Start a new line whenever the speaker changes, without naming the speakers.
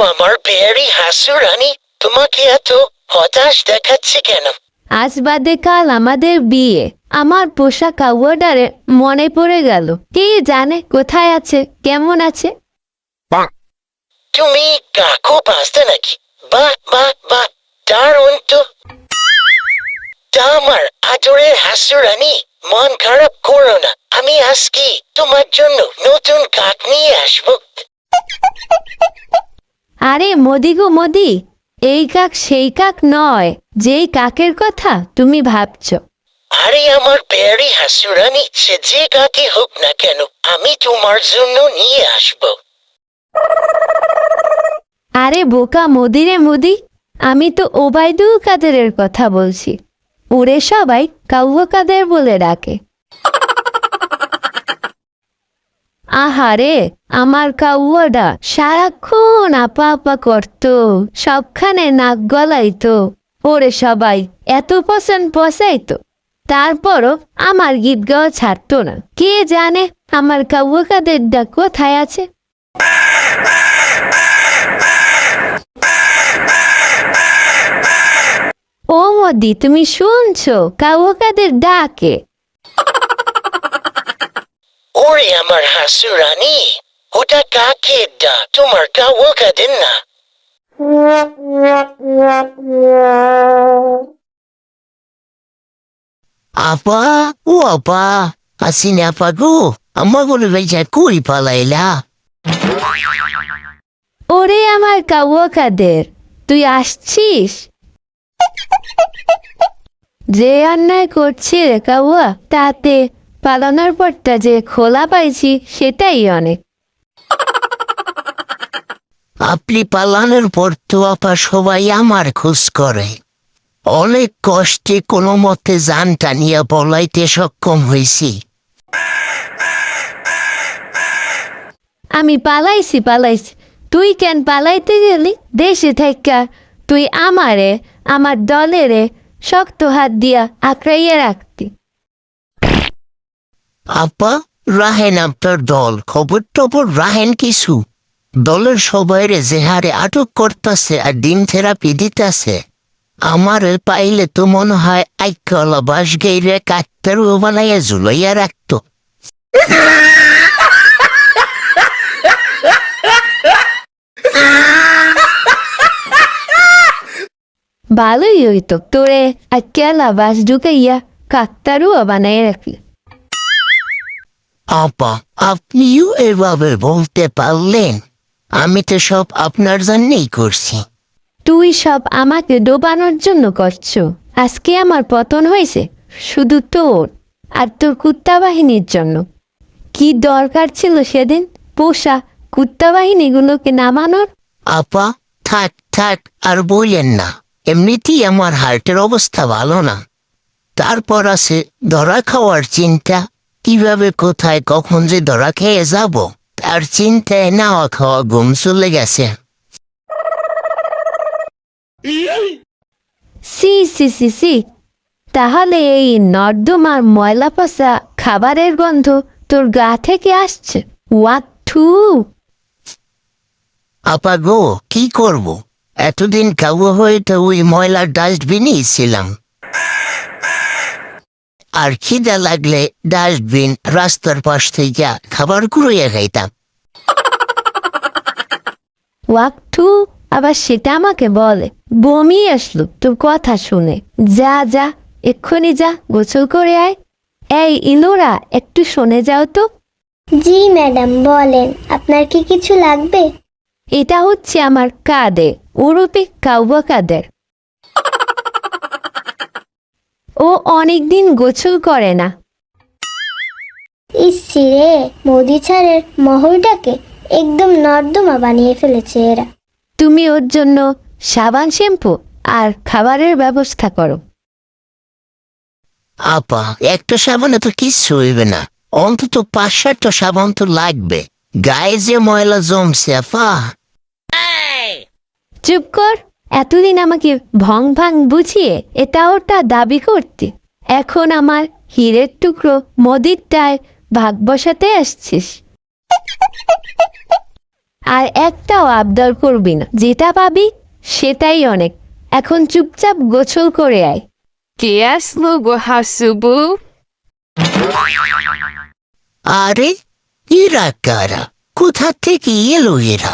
আমার পেয়ারি হাসুরানি, তোমাকে এত হতাশ দেখাচ্ছে কেন?
আজ বাদে কাল আমাদের বিয়ে। আমার পোষা কাউয়াটারে মনে পড়ে গেল। কে জানে কোথায় আছে, কেমন আছে।
তুমি কাকু পাস্তা নাকি? বাহ বাহ বাহ, দারুণ তো। তা আমার আদরের হাসুরানি, মন খারাপ করো না, আমি আজকে তোমার জন্য নতুন কাক নিয়ে আসবো।
আরে মোদি গো মোদি, এই কাক সেই কাক নয় যেই কাকের কথা তুমি ভাবছ।
আরে আমার পেয়ারি হাসুরানি, সে যে কাকে হোক না কেন, আমি তোমার জন্য নিয়ে আসবো।
আরে বোকা মোদি রে মোদি, আমি তো ওবায়দুল কাদেরের কথা বলছি। ওরে সবাই কাউয়া কাদের বলে ডাকে। আহারে, আমার কাউয়াটা সারাক্ষণ আপা আপা করত, সবখানে নাক গলাইতো। ওরে সবাই এত পছন্দ পচাইতো, তারপরও আমার গীত গাওয়া ছাড়তো না। কে জানে আমার কাউয়া কাদেরটা কোথায় আছে। ও মোদি, তুমি শুনছো কাউয়া কাদের ডাকে?
ওরে আমার হাসুরানি, ওটা কাকের ডাক, তোমার কাউয়া কাদের না।
আপা, ও আপা, আসিনি আপা গো, আমার বলে বেজা কই পালাইলা?
ওরে আমার কাউয়া কাদের, তুই আসছিস? যে অন্যায় করছি রে কাউয়া, তাতে পালানোর পরটা যে খোলা পাইছি সেটাই অনেক।
আপনি পালানোর পর তো আপা সবাই আমার খোঁজ করে। অনেক কষ্টে কোনো মতে জান টানিয়া পলাইতে সক্ষম হয়েছি।
আমি পালাইছি পালাইছি, তুই কেন পালাইতে গেলি? দেশে থাইকা তুই আমারে, আমার দলেরে শক্ত হাত দিয়া আঁকড়াইয়া রাখতি।
আপা, রাহেন আপনার দল, খবর টবর রাহেন কিছু? দলের সবাইরে যে হারে আটক করতেছে আর ডিম থেরাপি দিতেছে, আমার পাইলে তো মনে হয় আইকলা বাস গেইরে কাকতারু বানাইয়া ঝুলাইয়া রাখতো।
ভালোই হইতো তোরে আকেলা বাস ঢুকাইয়া কাকতারুয়া বানাই রাখলি।
আপা, আপনিও এভাবে বলতে পারলেন? আমি তো সব আপনার জন্যই করছি।
তুই সব আমাকে ডোবানোর জন্য করছো। আজকে আমার পতন হয়েছে শুধু তোর আর তোর কুত্তা বাহিনীর জন্য। কি দরকার ছিল সেদিন পোষা কুত্তা বাহিনীগুলোকে নামানোর?
আপা, থাক থাক আর বললেন না, এমনিতেই আমার হার্টের অবস্থা ভালো না। তারপর আছে ধরা খাওয়ার চিন্তা, কিভাবে কোথায় কখন যে ধরা খেয়ে যাব তার চিন্তায় নাওয়া খাওয়া ঘুম চলে গেছে।
সি সি সি সি, তাহলে এই নর্দমার ময়লা পচা খাবারের গন্ধ তোর গা থেকে আসছে? ওয়াট থু!
আপা গো, কি করব? এতদিন কাবু হয়ে তো ওই ময়লার ডাস্টবিনই ছিলাম। আর খিদা লাগলে ডাস্টবিন রাস্তার পাশ থেকে খাবার কুড়িয়ে খাইতাম।
ওয়াক থু, আবার সেটা আমাকে বলে? বমি আসলো তোর কথা শুনে। যা যা, এক্ষুনি যা, গোসল করে আয়। এই ইলোরা, একটু শুনে যাও তো।
জি ম্যাডাম, বলেন আপনার কি কিছু লাগবে?
এটা হচ্ছে আমার কাদে, ওরূপে কাউবা কাদের। ও অনেকদিন গোসল করে না।
ইসি রে, মোদি ছাড়ের মহলটাকে একদম নর্দমা বানিয়ে ফেলেছে এরা।
তুমি ওর জন্য সাবান, শ্যাম্পু আর খাবারের ব্যবস্থা করো।
আপা, একটা সাবানে তো কিচ্ছু হইবে না, অন্তত 5-7টা সাবান তো লাগবে। গায়ে যে ময়লা জমছে আপা।
চুপ কর, এতদিন আমাকে ভং ভাং বুঝিয়ে এটা ওটা দাবি করতে, এখন আমার হীরের টুকরো মদিরটায় ভাগ বসাতে আসছিস। আর একটাও আবদার করবি না, যেটা পাবি সেটাই অনেক। এখন চুপচাপ গোসল করে আয়।
কে আসলো গো হাসুবু?
আরে এরা কারা? কোথা থেকে এলো এরা?